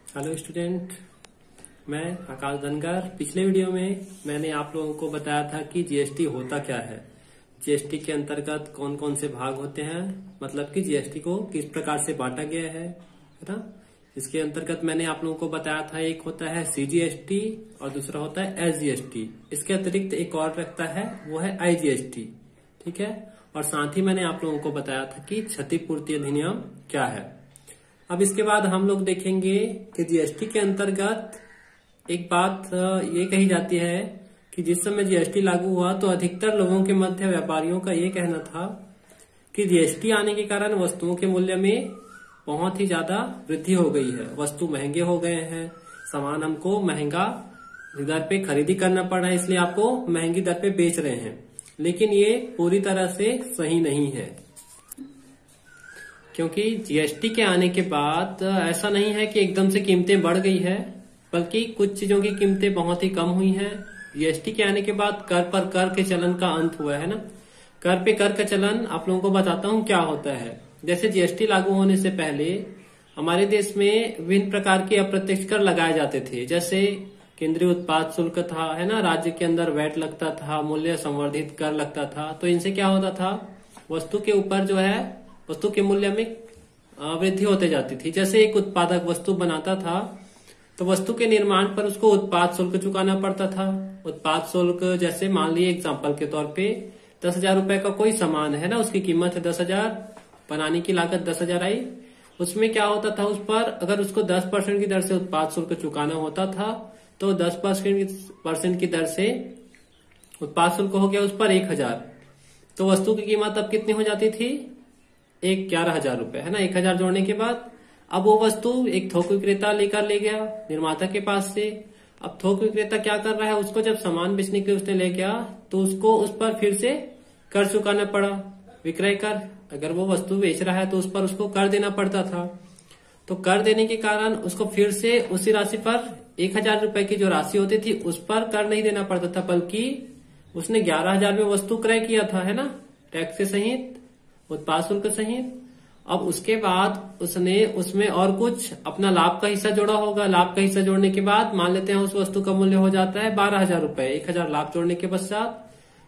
Hello student, मैं आकाश धनगर। पिछले video में मैंने आप लोगों को बताया था कि जीएसटी होता क्या है, जीएसटी के अंतर्गत कौन कौन से भाग होते हैं, मतलब कि जीएसटी को किस प्रकार से बांटा गया है ना। इसके अंतर्गत मैंने आप लोगों को बताया था, एक होता है सीजीएसटी और दूसरा होता है एसजीएसटी। इसके अतिरिक्त एक और रखता है, वो है आईजीएसटी। ठीक है, और साथ ही मैंने आप लोगों को बताया था कि क्षतिपूर्ति अधिनियम क्या है। अब इसके बाद हम लोग देखेंगे कि जीएसटी के अंतर्गत एक बात ये कही जाती है कि जिस समय जीएसटी लागू हुआ तो अधिकतर लोगों के मध्य व्यापारियों का ये कहना था कि जीएसटी आने के कारण वस्तुओं के मूल्य में बहुत ही ज्यादा वृद्धि हो गई है, वस्तु महंगे हो गए हैं, सामान हमको महंगा दर पे खरीदी करना पड़ रहा है, इसलिए आपको महंगी दर पे बेच रहे हैं। लेकिन ये पूरी तरह से सही नहीं है, क्योंकि जीएसटी के आने के बाद ऐसा नहीं है कि एकदम से कीमतें बढ़ गई है, बल्कि कुछ चीजों की कीमतें बहुत ही कम हुई हैं। जीएसटी के आने के बाद कर पर कर के चलन का अंत हुआ है ना। कर पे कर का चलन आप लोगों को बताता हूँ क्या होता है। जैसे जीएसटी लागू होने से पहले हमारे देश में विभिन्न प्रकार के अप्रत्यक्ष कर लगाए जाते थे, जैसे केंद्रीय उत्पाद शुल्क था, है ना, राज्य के अंदर वैट लगता था, मूल्य संवर्धित कर लगता था। तो इनसे क्या होता था, वस्तु के ऊपर जो है वस्तु के मूल्य में वृद्धि होते जाती थी। जैसे एक उत्पादक वस्तु बनाता था तो वस्तु के निर्माण पर उसको उत्पाद शुल्क चुकाना पड़ता था। उत्पाद शुल्क जैसे मान लीजिए एग्जाम्पल के तौर पे 10,000 रुपए का कोई सामान है ना, उसकी कीमत है 10,000, बनाने की लागत 10,000 आई। उसमें क्या होता था, उस पर अगर उसको 10% की दर से उत्पाद शुल्क चुकाना होता था तो 10% की दर से उत्पाद शुल्क हो गया उस पर 1,000। तो वस्तु की कीमत अब कितनी हो जाती थी, 11,000 रुपए, है ना। 1,000 जोड़ने के बाद अब वो वस्तु एक थोक विक्रेता लेकर ले गया निर्माता के पास से। अब थोक विक्रेता क्या कर रहा है, उसको जब सामान बेचने के लिए उसने ले गया तो उसको उस पर फिर से कर चुकाना पड़ा, विक्रय कर। अगर वो वस्तु बेच रहा है तो उस पर उसको कर देना पड़ता था। तो कर देने के कारण उसको फिर से उसी राशि पर 1,000 रुपए की जो राशि होती थी उस पर कर नहीं देना पड़ता था, बल्कि उसने 11,000 में वस्तु क्रय किया था, है ना, टैक्स से सहित, उत्पाद शुल्क सहित। अब उसके बाद उसने उसमें और कुछ अपना लाभ का हिस्सा जोड़ा होगा। लाभ का हिस्सा जोड़ने के बाद मान लेते हैं उस वस्तु का मूल्य हो जाता है 12,000 रुपए, 1,000 लाभ जोड़ने के पश्चात।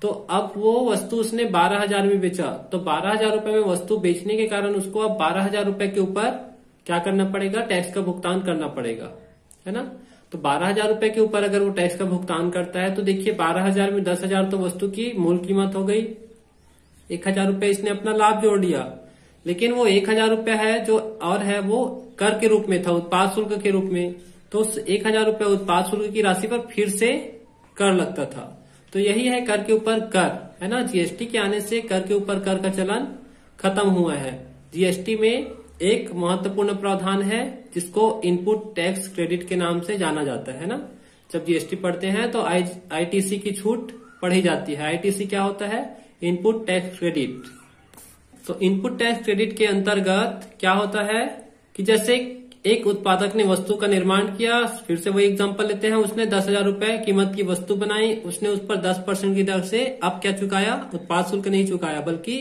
तो अब वो वस्तु उसने 12,000 में बेचा, तो 12,000 रुपए में वस्तु बेचने के कारण उसको अब 12,000 रुपए के ऊपर क्या करना पड़ेगा, टैक्स का भुगतान करना पड़ेगा, है ना। तो 12,000 रुपए के ऊपर अगर वो टैक्स का भुगतान करता है तो देखिए 12,000 में 10,000 तो वस्तु की मूल कीमत हो गई, 1,000 रुपए इसने अपना लाभ जोड़ लिया। लेकिन वो 1,000 रुपए है जो और है वो कर के रूप में था, उत्पाद शुल्क के रूप में। तो उस 1,000 रुपए उत्पाद शुल्क की राशि पर फिर से कर लगता था। तो यही है कर के ऊपर कर, है ना। जीएसटी के आने से कर के ऊपर कर का चलन खत्म हुआ है। जीएसटी में एक महत्वपूर्ण प्रावधान है जिसको इनपुट टैक्स क्रेडिट के नाम से जाना जाता है ना। जब जीएसटी पढ़ते हैं तो आईटीसी की छूट पढ़ी जाती है। आईटीसी क्या होता है, इनपुट टैक्स क्रेडिट। तो इनपुट टैक्स क्रेडिट के अंतर्गत क्या होता है कि जैसे एक उत्पादक ने वस्तु का निर्माण किया, फिर से वही एग्जांपल लेते हैं, उसने 10,000 रुपए कीमत की वस्तु बनाई, उसने उस पर 10% की दर से अब क्या चुकाया, उत्पाद शुल्क नहीं चुकाया, बल्कि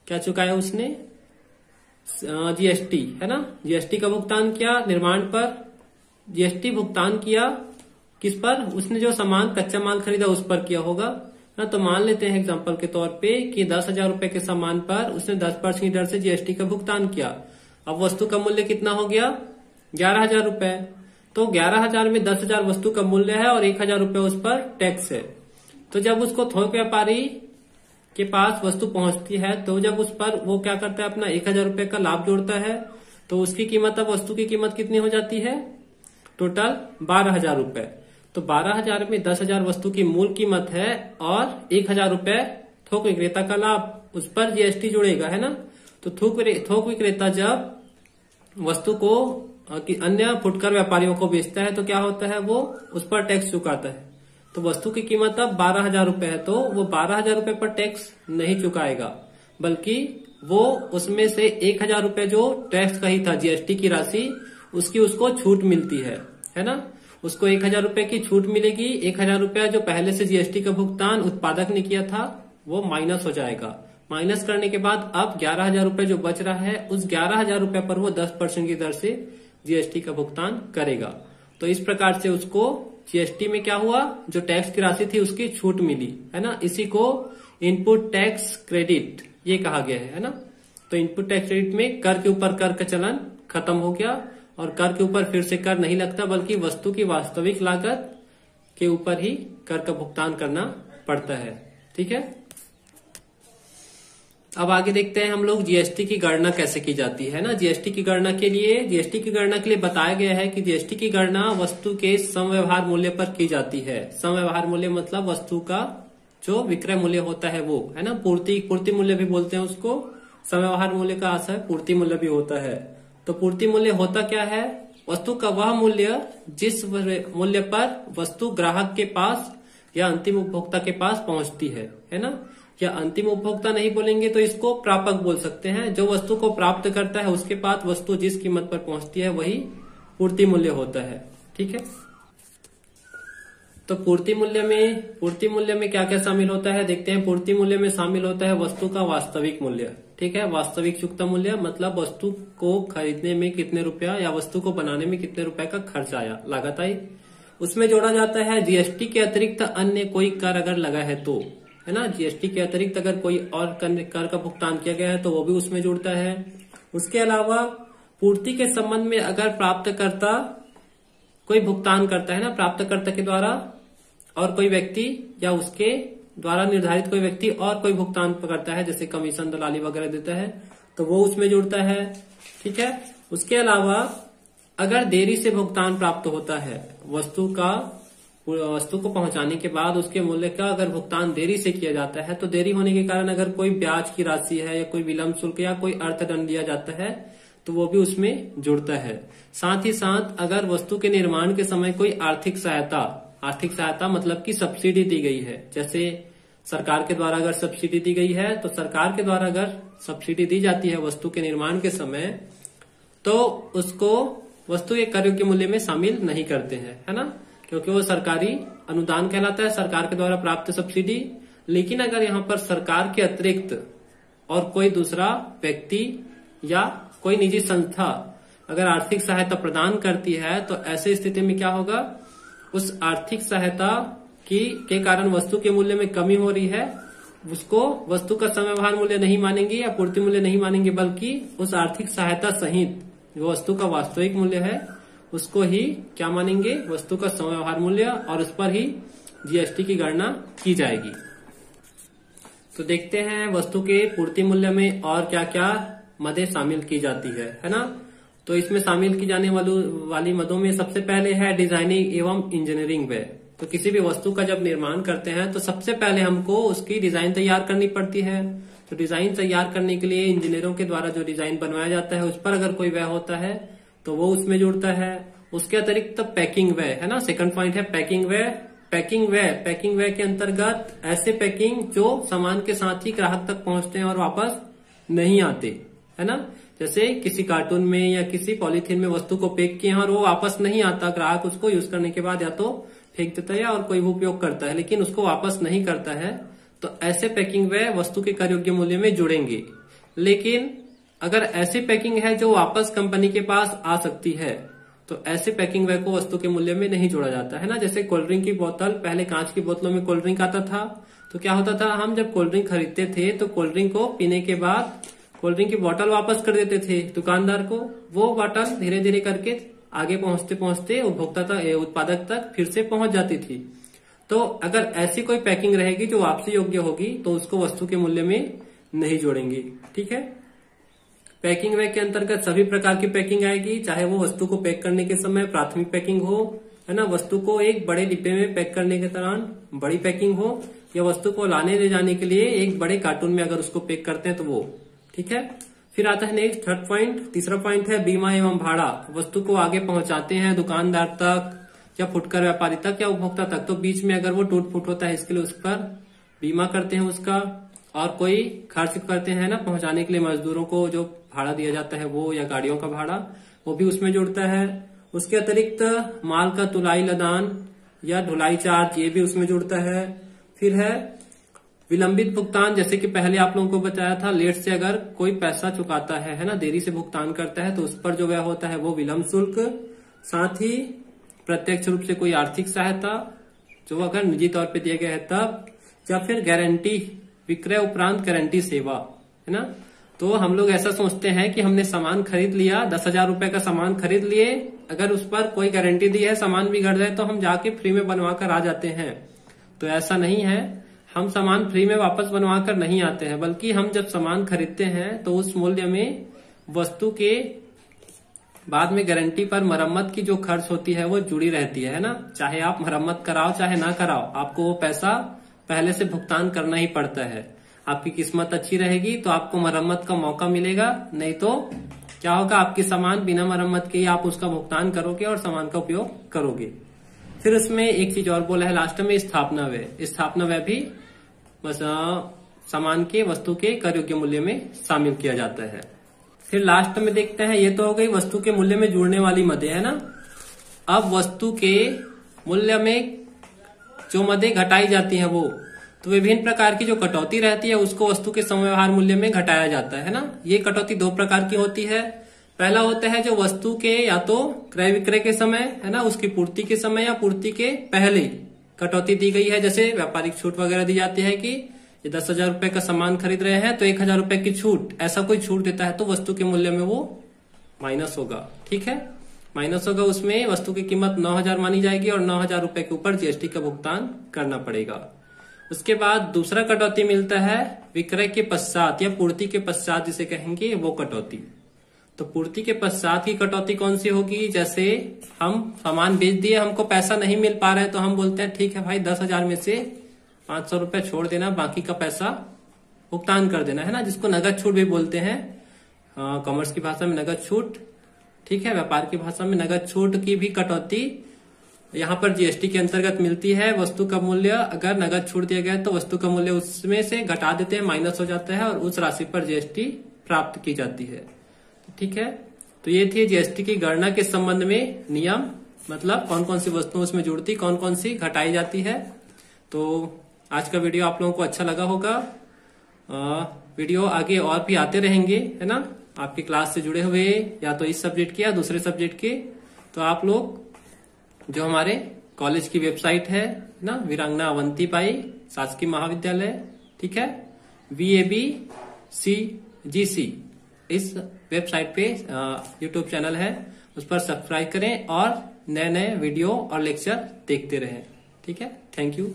क्या चुकाया उसने, जीएसटी, है ना। जीएसटी का भुगतान किया निर्माण पर, जीएसटी भुगतान किया किस पर, उसने जो सामान कच्चा माल खरीदा उस पर किया होगा ना। तो मान लेते हैं एग्जांपल के तौर पे कि 10,000 रुपए के सामान पर उसने 10% की दर से जीएसटी का भुगतान किया। अब वस्तु का मूल्य कितना हो गया, 11,000 रुपए। तो 11,000 में 10,000 वस्तु का मूल्य है और 1,000 रुपए उस पर टैक्स है। तो जब उसको थोक व्यापारी के पास वस्तु पहुंचती है तो जब उस पर वो क्या करता है, अपना 1,000 रुपए का लाभ जोड़ता है, तो उसकी कीमत, अब वस्तु की कीमत कितनी हो जाती है, टोटल 12,000 रुपए। तो 12,000 में 10,000 वस्तु की मूल कीमत है और 1,000 रुपए थोक विक्रेता का लाभ, उस पर जीएसटी जुड़ेगा, है ना। तो थोक विक्रेता जब वस्तु को अन्य फुटकर व्यापारियों को बेचता है तो क्या होता है, वो उस पर टैक्स चुकाता है। तो वस्तु की कीमत अब 12,000 रुपए है, तो वो 12,000 रुपए पर टैक्स नहीं चुकाएगा, बल्कि वो उसमें से 1,000 रुपए जो टैक्स का ही था, जीएसटी की राशि, उसकी उसको छूट मिलती है ना। उसको 1,000 रुपए की छूट मिलेगी। 1,000 रुपया जो पहले से जीएसटी का भुगतान उत्पादक ने किया था वो माइनस हो जाएगा। माइनस करने के बाद अब 11,000 रुपए जो बच रहा है, उस 11,000 रुपए पर वो 10% की दर से जीएसटी का भुगतान करेगा। तो इस प्रकार से उसको जीएसटी में क्या हुआ, जो टैक्स की राशि थी उसकी छूट मिली, है ना। इसी को इनपुट टैक्स क्रेडिट ये कहा गया है ना। तो इनपुट टैक्स क्रेडिट में कर के ऊपर कर का चलन खत्म हो गया और कर के ऊपर फिर से कर नहीं लगता, बल्कि वस्तु की वास्तविक लागत के ऊपर ही कर का भुगतान करना पड़ता है। ठीक है, अब आगे देखते हैं हम लोग जीएसटी की गणना कैसे की जाती है ना। जीएसटी की गणना के लिए बताया गया है कि जीएसटी की गणना वस्तु के समव्यवहार मूल्य पर की जाती है। समव्यवहार मूल्य मतलब वस्तु का जो विक्रय मूल्य होता है वो, है ना। पूर्ति मूल्य भी बोलते हैं उसको। समव्यवहार मूल्य का आशय पूर्ति मूल्य भी होता है। तो पूर्ति मूल्य होता क्या है, वस्तु का वह मूल्य जिस मूल्य पर वस्तु ग्राहक के पास या अंतिम उपभोक्ता के पास पहुंचती है ना। या अंतिम उपभोक्ता नहीं बोलेंगे तो इसको प्रापक बोल सकते हैं। जो वस्तु को प्राप्त करता है उसके पास वस्तु जिस कीमत पर पहुंचती है वही पूर्ति मूल्य होता है। ठीक है, तो पूर्ति मूल्य में क्या क्या शामिल होता है देखते हैं। पूर्ति मूल्य में शामिल होता है वस्तु का वास्तविक मूल्य। ठीक है, वास्तविक चुकता मूल्य मतलब वस्तु को खरीदने में कितने रुपया या वस्तु को बनाने में कितने रुपए का खर्च आया, लागत आई। उसमें जोड़ा जाता है जीएसटी के अतिरिक्त अन्य कोई कर अगर लगा है तो, है ना। जीएसटी के अतिरिक्त अगर कोई और कर का भुगतान किया गया है तो वो भी उसमें जुड़ता है। उसके अलावा पूर्ति के संबंध में अगर प्राप्तकर्ता कोई भुगतान करता है ना, प्राप्तकर्ता के द्वारा और कोई व्यक्ति या उसके द्वारा निर्धारित कोई व्यक्ति और कोई भुगतान करता है, जैसे कमीशन दलाली वगैरह देता है, तो वो उसमें जुड़ता है। ठीक है, उसके अलावा अगर देरी से भुगतान प्राप्त होता है, वस्तु को पहुंचाने के बाद उसके मूल्य का अगर भुगतान देरी से किया जाता है, तो देरी होने के कारण अगर कोई ब्याज की राशि है या कोई विलंब शुल्क या कोई अर्थदंड दिया जाता है तो वो भी उसमें जुड़ता है। साथ ही साथ अगर वस्तु के निर्माण के समय कोई आर्थिक सहायता मतलब कि सब्सिडी दी गई है, जैसे सरकार के द्वारा अगर सब्सिडी दी गई है, तो सरकार के द्वारा अगर सब्सिडी दी जाती है वस्तु के निर्माण के समय, तो उसको वस्तु के कर योग्य मूल्य में शामिल नहीं करते हैं, है ना, क्योंकि वो सरकारी अनुदान कहलाता है, सरकार के द्वारा प्राप्त सब्सिडी। लेकिन अगर यहाँ पर सरकार के अतिरिक्त और कोई दूसरा व्यक्ति या कोई निजी संस्था अगर आर्थिक सहायता प्रदान करती है, तो ऐसे स्थिति में क्या होगा, उस आर्थिक सहायता के कारण वस्तु के मूल्य में कमी हो रही है, उसको वस्तु का समव्यवहार मूल्य नहीं मानेंगे या पूर्ति मूल्य नहीं मानेंगे, बल्कि उस आर्थिक सहायता सहित जो वस्तु का वास्तविक मूल्य है उसको ही क्या मानेंगे, वस्तु का समव्यवहार मूल्य, और उस पर ही जीएसटी की गणना की जाएगी। तो देखते हैं वस्तु के पूर्ति मूल्य में और क्या क्या मदें शामिल की जाती है ना। तो इसमें शामिल की जाने वाली मदों में सबसे पहले है डिजाइनिंग एवं इंजीनियरिंग व्यय। तो किसी भी वस्तु का जब निर्माण करते हैं तो सबसे पहले हमको उसकी डिजाइन तैयार करनी पड़ती है। तो डिजाइन तैयार करने के लिए इंजीनियरों के द्वारा जो डिजाइन बनवाया जाता है उस पर अगर कोई व्यय होता है तो वो उसमें जुड़ता है। उसके अतिरिक्त पैकिंग व्यय, है ना, सेकंड पॉइंट है पैकिंग व्यय। पैकिंग व्यय के अंतर्गत ऐसे पैकिंग जो सामान के साथ ही ग्राहक तक पहुंचते हैं और वापस नहीं आते, है ना। जैसे किसी कार्टून में या किसी पॉलीथीन में वस्तु को पैक किए हैं और वो वापस नहीं आता, ग्राहक उसको यूज करने के बाद या तो फेंक देता है और कोई भी उपयोग करता है, लेकिन उसको वापस नहीं करता है, तो ऐसे पैकिंग व्यय वस्तु के कर योग्य मूल्य में जुड़ेंगे। लेकिन अगर ऐसी पैकिंग है जो वापस कंपनी के पास आ सकती है, तो ऐसे पैकिंग व्यय को वस्तु के मूल्य में नहीं जोड़ा जाता, है ना। जैसे कोल्ड ड्रिंक की बोतल, पहले कांच की बोतलों में कोल्ड ड्रिंक आता था, तो क्या होता था, हम जब कोल्ड ड्रिंक खरीदते थे तो कोल्ड ड्रिंक को पीने के बाद कोल्ड ड्रिंक की बोतल वापस कर देते थे दुकानदार को। वो बोतल धीरे धीरे करके आगे पहुंचते पहुंचते उपभोक्ता तक, उत्पादक तक फिर से पहुंच जाती थी। तो अगर ऐसी कोई पैकिंग रहेगी जो वापसी योग्य होगी तो उसको वस्तु के मूल्य में नहीं जोड़ेंगे। ठीक है, पैकिंग व्यय के अंतर्गत सभी प्रकार की पैकिंग आएगी, चाहे वो वस्तु को पैक करने के समय प्राथमिक पैकिंग हो, है ना, वस्तु को एक बड़े डिब्बे में पैक करने के दौरान बड़ी पैकिंग हो, या वस्तु को लाने ले जाने के लिए एक बड़े कार्टून में अगर उसको पैक करते हैं तो वो। ठीक है, फिर आता है नेक्स्ट थर्ड पॉइंट, तीसरा पॉइंट है बीमा एवं भाड़ा। वस्तु को आगे पहुंचाते हैं दुकानदार तक या फुटकर व्यापारी तक या उपभोक्ता तक, तो बीच में अगर वो टूट फूट होता है इसके लिए उस पर बीमा करते हैं उसका, और कोई खर्च करते हैं ना पहुंचाने के लिए मजदूरों को जो भाड़ा दिया जाता है वो, या गाड़ियों का भाड़ा, वो भी उसमें जुड़ता है। उसके अतिरिक्त माल का तुलाई लदान या ढुलाई चार्ज, ये भी उसमें जुड़ता है। फिर है विलंबित भुगतान, जैसे कि पहले आप लोगों को बताया था, लेट से अगर कोई पैसा चुकाता है ना, देरी से भुगतान करता है तो उस पर जो व्यय होता है वो विलंब शुल्क। साथ ही प्रत्यक्ष रूप से कोई आर्थिक सहायता जो अगर निजी तौर पे दिया गया है तब, या फिर गारंटी, विक्रय उपरांत गारंटी सेवा, है ना। तो हम लोग ऐसा सोचते हैं कि हमने सामान खरीद लिया, 10,000 रुपए का सामान खरीद लिए, अगर उस पर कोई गारंटी दी है, सामान बिगड़ जाए तो हम जाके फ्री में बनवा कर आ जाते हैं। तो ऐसा नहीं है, हम सामान फ्री में वापस बनवा कर नहीं आते हैं, बल्कि हम जब सामान खरीदते हैं तो उस मूल्य में वस्तु के बाद में गारंटी पर मरम्मत की जो खर्च होती है वो जुड़ी रहती है ना। चाहे आप मरम्मत कराओ चाहे ना कराओ, आपको वो पैसा पहले से भुगतान करना ही पड़ता है। आपकी किस्मत अच्छी रहेगी तो आपको मरम्मत का मौका मिलेगा, नहीं तो क्या होगा, आपकी सामान बिना मरम्मत के ही आप उसका भुगतान करोगे और सामान का उपयोग करोगे। फिर उसमें एक चीज और बोला है लास्ट में, स्थापना व्यय। स्थापना व्यय भी बस सामान के, वस्तु के कर योग्य मूल्य में शामिल किया जाता है। फिर लास्ट में देखते हैं, ये तो हो गई वस्तु के मूल्य में जुड़ने वाली मदें, है ना। अब वस्तु के मूल्य में जो मदें घटाई जाती हैं वो, तो विभिन्न प्रकार की जो कटौती रहती है उसको वस्तु के समव्यवहार मूल्य में घटाया जाता है ना। ये कटौती दो प्रकार की होती है। पहला होता है जो वस्तु के या तो क्रय विक्रय के समय, है ना, उसकी पूर्ति के समय या पूर्ति के पहले कटौती दी गई है। जैसे व्यापारिक छूट वगैरह दी जाती है कि ये 10,000 रुपए का सामान खरीद रहे हैं तो 1,000 रुपए की छूट, ऐसा कोई छूट देता है तो वस्तु के मूल्य में वो माइनस होगा। ठीक है, माइनस होगा, उसमें वस्तु की कीमत 9,000 मानी जाएगी और 9,000 रुपए के ऊपर जीएसटी का भुगतान करना पड़ेगा। उसके बाद दूसरा कटौती मिलता है विक्रय के पश्चात या पूर्ति के पश्चात जिसे कहेंगे वो कटौती। तो पूर्ति के पश्चात की कटौती कौन सी होगी, जैसे हम सामान बेच दिए, हमको पैसा नहीं मिल पा रहा है तो हम बोलते हैं ठीक है भाई 10,000 में से 500 रुपए छोड़ देना, बाकी का पैसा भुगतान कर देना, है ना, जिसको नगद छूट भी बोलते हैं। कॉमर्स की भाषा में नगद छूट, ठीक है, व्यापार की भाषा में नगद छूट की भी कटौती यहाँ पर जीएसटी के अंतर्गत मिलती है। वस्तु का मूल्य अगर नगद छूट दिया गया तो वस्तु का मूल्य उसमें से घटा देते हैं, माइनस हो जाता है और उस राशि पर जीएसटी प्राप्त की जाती है। ठीक है, तो ये थी जीएसटी की गणना के संबंध में नियम, मतलब कौन कौन सी वस्तुएं उसमें जुड़ती, कौन कौन सी घटाई जाती है। तो आज का वीडियो आप लोगों को अच्छा लगा होगा। वीडियो आगे और भी आते रहेंगे, है ना, आपकी क्लास से जुड़े हुए, या तो इस सब्जेक्ट के या दूसरे सब्जेक्ट के। तो आप लोग जो हमारे कॉलेज की वेबसाइट है ना, वीरांगना अवंतीबाई शासकीय महाविद्यालय, ठीक है, VABCGC, इस वेबसाइट पे यूट्यूब चैनल है, उस पर सब्सक्राइब करें और नए नए वीडियो और लेक्चर देखते रहें। ठीक है, थैंक यू।